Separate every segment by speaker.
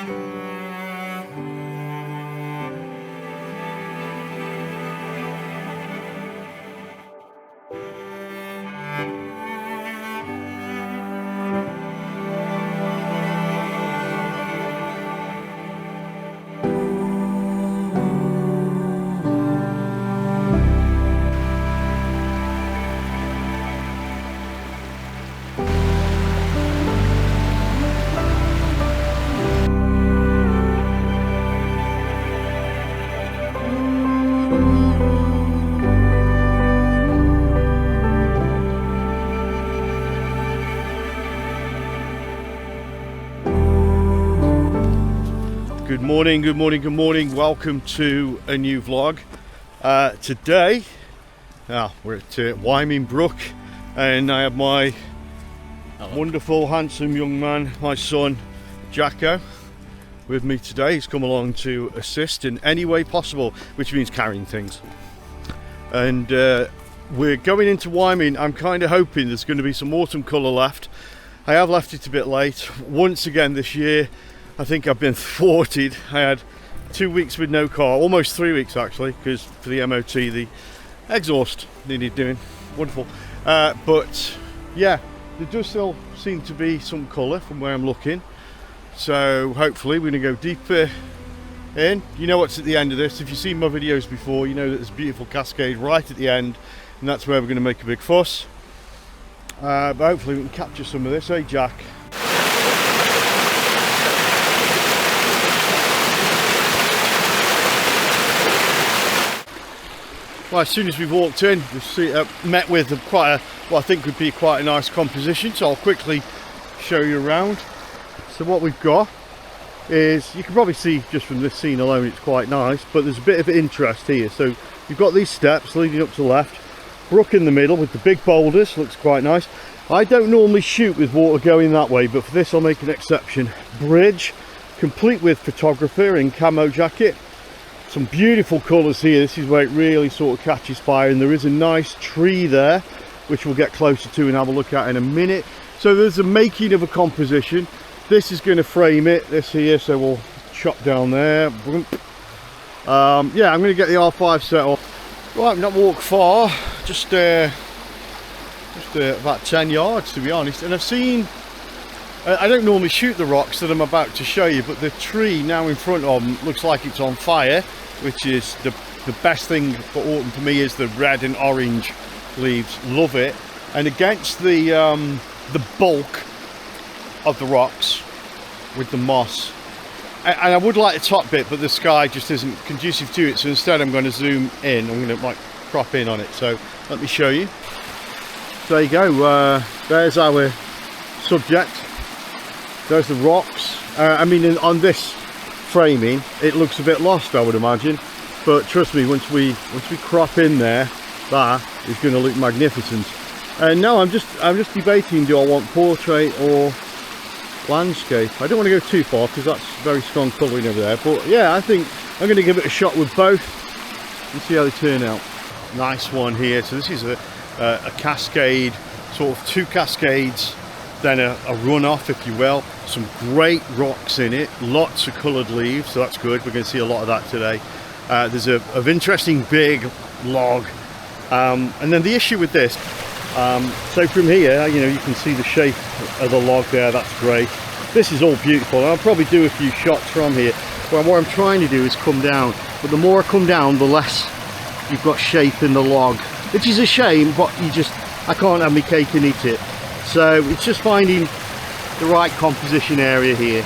Speaker 1: Good morning, good morning, good morning. Welcome to a new vlog. Today, we're at Wyoming Brook, and I have my wonderful, handsome young man, my son, Jacko, with me today. He's come along to assist in any way possible, which means carrying things. And we're going into Wyoming. I'm kind of hoping there's going to be some autumn colour left. I have left it a bit late. Once again this year, I think I've been thwarted. I had 2 weeks with no car, almost 3 weeks actually, because for the MOT the exhaust needed doing. Wonderful. But yeah, there does still seem to be some colour from where I'm looking. So hopefully we're going to go deeper in. You know what's at the end of this. If you've seen my videos before, you know that there's a beautiful cascade right at the end, and that's where we're going to make a big fuss. But hopefully we can capture some of this. Hey Jack. Well, as soon as we've walked in, we've met with what I think would be quite a nice composition, so I'll quickly show you around. So what we've got is, you can probably see just from this scene alone, it's quite nice, but there's a bit of interest here. So you've got these steps leading up to the left, brook in the middle with the big boulders, looks quite nice. I don't normally shoot with water going that way, but for this I'll make an exception. Bridge, complete with photographer in camo jacket. Some beautiful colours here. This is where it really sort of catches fire, and there is a nice tree there which we'll get closer to and have a look at in a minute. So there's a making of a composition. This is going to frame it, this here, so we'll chop down there. Yeah, I'm going to get the R5 set off. Right, not walk far, just about 10 yards to be honest, and I've seen, I don't normally shoot the rocks that I'm about to show you, but the tree now in front of them looks like it's on fire, which is the best thing for autumn for me, is the red and orange leaves. Love it. And against the bulk of the rocks with the moss, and I would like the top bit, but the sky just isn't conducive to it, so instead I'm going to zoom in. I'm going to like crop in on it, so let me show you. There you go. There's our subject. There's the rocks. I mean, on this framing it looks a bit lost, I would imagine, but trust me, once we crop in there, that is going to look magnificent. And now I'm just debating, do I want portrait or landscape? I don't want to go too far because that's very strong colouring over there, but yeah, I think I'm going to give it a shot with both and see how they turn out. Nice one here. So this is a cascade, sort of two cascades, then a runoff, if you will. Some great rocks in it, lots of coloured leaves, so that's good. We're going to see a lot of that today. There's a interesting big log, and then the issue with this, so from here, you know, you can see the shape of the log there. That's great. This is all beautiful, and I'll probably do a few shots from here. But what I'm trying to do is come down, but the more I come down, the less you've got shape in the log, which is a shame, but I can't have my cake and eat it. So it's just finding the right composition area here.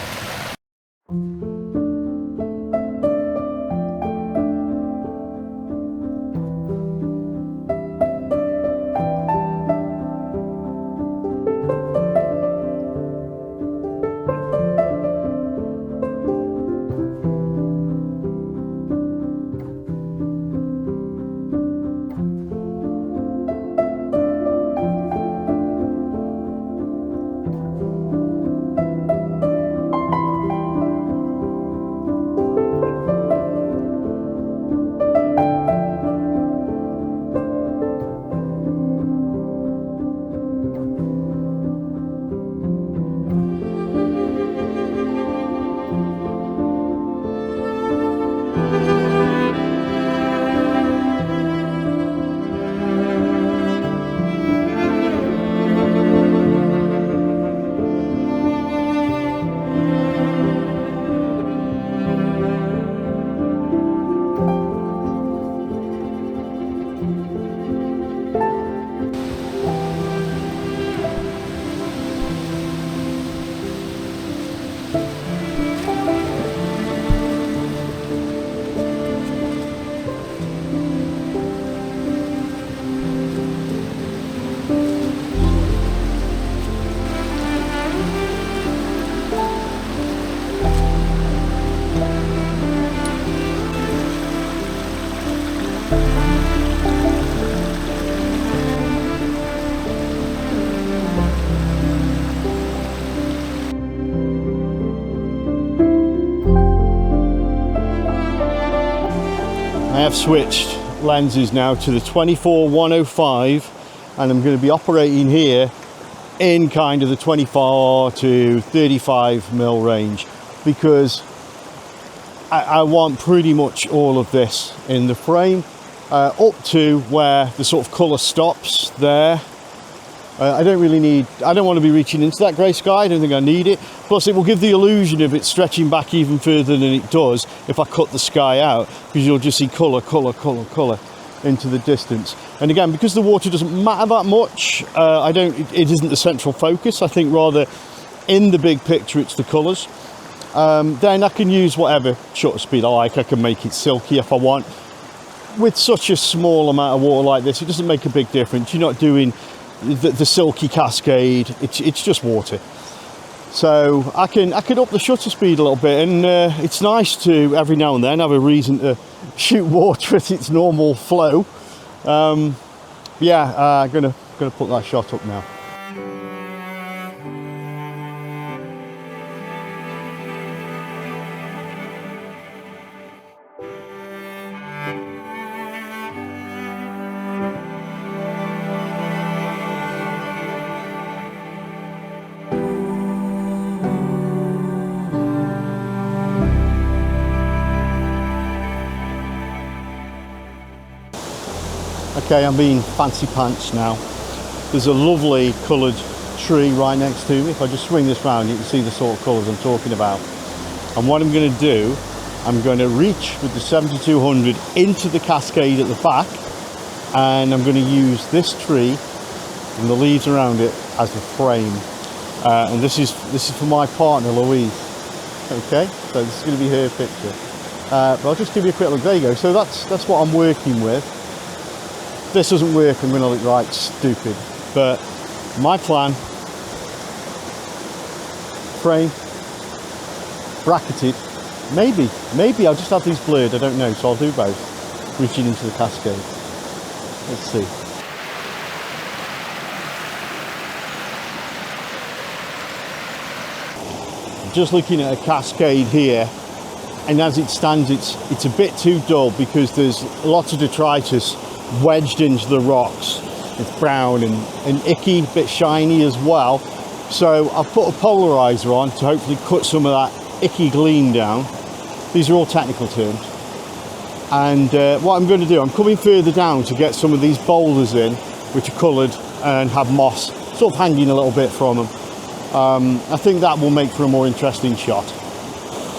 Speaker 1: I have switched lenses now to the 24-105, and I'm going to be operating here in kind of the 24 to 35 mil range, because I want pretty much all of this in the frame, up to where the sort of colour stops there. I don't want to be reaching into that grey sky. I don't think I need it. Plus it will give the illusion of it stretching back even further than it does if I cut the sky out, because you'll just see colour, colour, colour, colour into the distance. And again, because the water doesn't matter that much, it isn't the central focus. I think rather in the big picture it's the colours. Then I can use whatever shutter speed I like. I can make it silky if I want. With such a small amount of water like this, it doesn't make a big difference. You're not doing the silky cascade. It's just water. So I can up the shutter speed a little bit, and it's nice to every now and then have a reason to shoot water at its normal flow. Yeah, I'm gonna put that shot up now. Okay, I'm being fancy pants now. There's a lovely coloured tree right next to me. If I just swing this round, you can see the sort of colours I'm talking about. And what I'm going to do, I'm going to reach with the 7200 into the cascade at the back, and I'm going to use this tree and the leaves around it as the frame. And this is for my partner Louise. Okay, so this is going to be her picture. But I'll just give you a quick look. There you go. So that's what I'm working with. This doesn't work, I'm going to look right stupid. But my plan, frame, bracketed, maybe I'll just have these blurred, I don't know, so I'll do both, reaching into the cascade. Let's see. Just looking at a cascade here, and as it stands, it's a bit too dull because there's lots of detritus wedged into the rocks. It's brown and icky, a bit shiny as well. So I've put a polarizer on to hopefully cut some of that icky gleam down. These are all technical terms. And what I'm going to do, I'm coming further down to get some of these boulders in, which are coloured and have moss sort of hanging a little bit from them. I think that will make for a more interesting shot.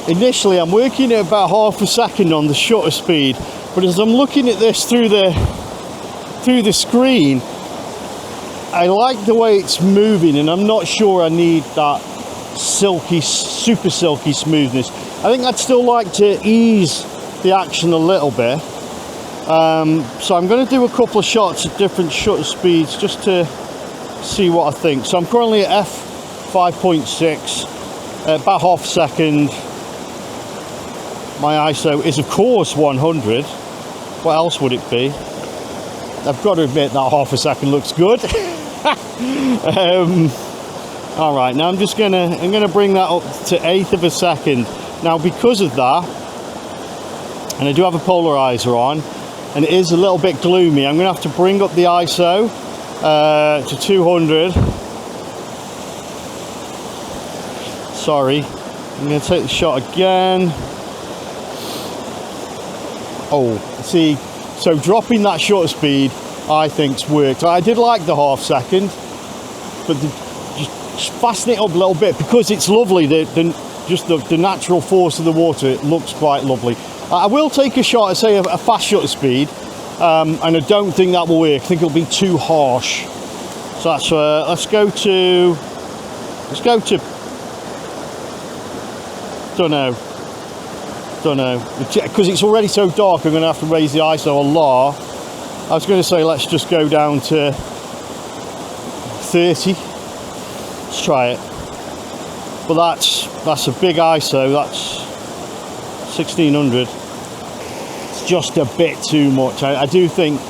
Speaker 1: Initially I'm working at about half a second on the shutter speed, but as I'm looking at this through the screen, I like the way it's moving, and I'm not sure I need that silky, super silky smoothness. I think I'd still like to ease the action a little bit. So I'm going to do a couple of shots at different shutter speeds just to see what I think. So I'm currently at f5.6, about half a second. My ISO is of course 100. What else would it be? I've got to admit that half a second looks good. All right, now I'm gonna bring that up to 1/8 of a second. Now because of that, and I do have a polarizer on, and it is a little bit gloomy, I'm gonna have to bring up the ISO to 200. Sorry, I'm gonna take the shot again. Oh, see, so dropping that shutter speed I think's worked. I did like the half second, but just fasten it up a little bit because it's lovely. The natural force of the water, it looks quite lovely. I will take a shot at, say, a fast shutter speed, and I don't think that will work. I think it'll be too harsh. So that's let's go to Don't know. Because it's already so dark, I'm going to have to raise the ISO a lot. I was going to say let's just go down to 30. Let's try it. But that's a big ISO. That's 1600. It's just a bit too much. I do think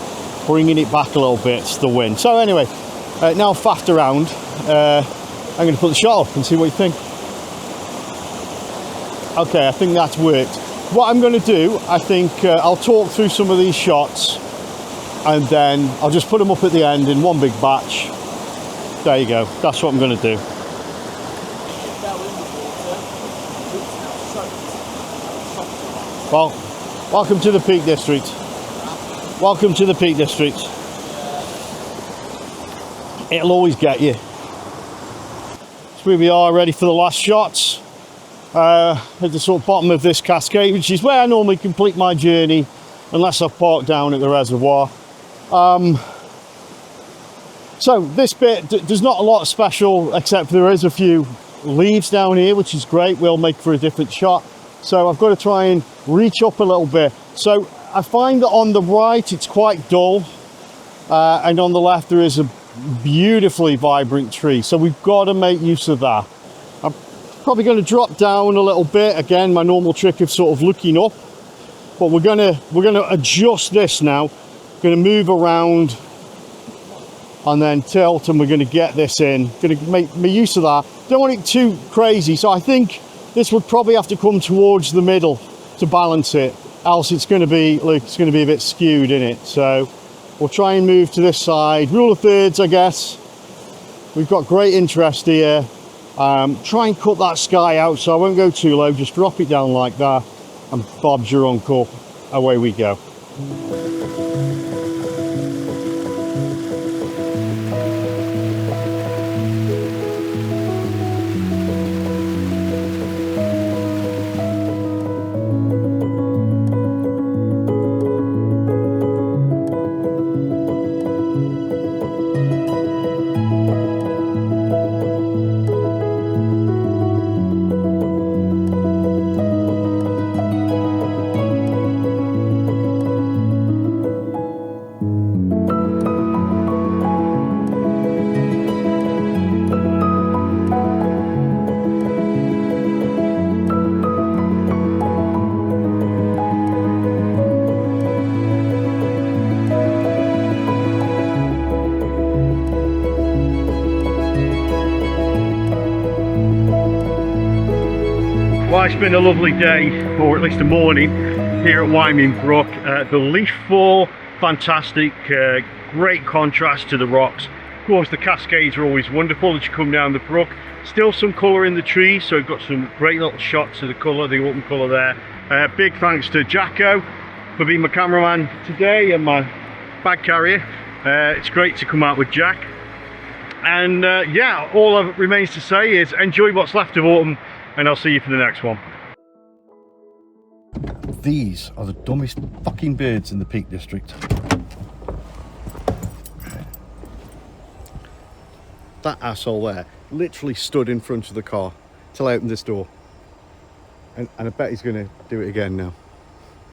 Speaker 1: bringing it back a little bit's the win. So anyway, now faffed around. I'm going to put the shot up and see what you think. Okay, I think that's worked. What I'm going to do, I think I'll talk through some of these shots and then I'll just put them up at the end in one big batch. There you go. That's what I'm going to do. Well, welcome to the Peak District. Welcome to the Peak District. It'll always get you. So here we are, ready for the last shots. At the sort of bottom of this cascade, which is where I normally complete my journey, unless I've parked down at the reservoir. So this bit, there's not a lot special, except there is a few leaves down here, which is great. We'll make for a different shot. So I've got to try and reach up a little bit. So I find that on the right it's quite dull, and on the left there is a beautifully vibrant tree. So we've got to make use of that. I'm probably going to drop down a little bit. Again, my normal trick of sort of looking up, but we're gonna adjust this now. Going to move around and then tilt, and we're going to get this in. Going to make use of that. Don't want it too crazy, so I think this would probably have to come towards the middle to balance it, else it's going to be a bit skewed in it. So we'll try and move to this side. Rule of thirds, I guess. We've got great interest here. Try and cut that sky out, so I won't go too low. Just drop it down like that, and Bob's your uncle. Away we go. Well, it's been a lovely day, or at least a morning, here at Wyming Brook. The leaf fall, fantastic, great contrast to the rocks. Of course, the cascades are always wonderful as you come down the brook. Still some colour in the trees, so we've got some great little shots of the colour, the autumn colour there. Big thanks to Jacko for being my cameraman today and my bag carrier. It's great to come out with Jack. And yeah, all that remains to say is enjoy what's left of autumn, and I'll see you for the next one. These are the dumbest fucking birds in the Peak District. That asshole there literally stood in front of the car till I opened this door. And I bet he's going to do it again now.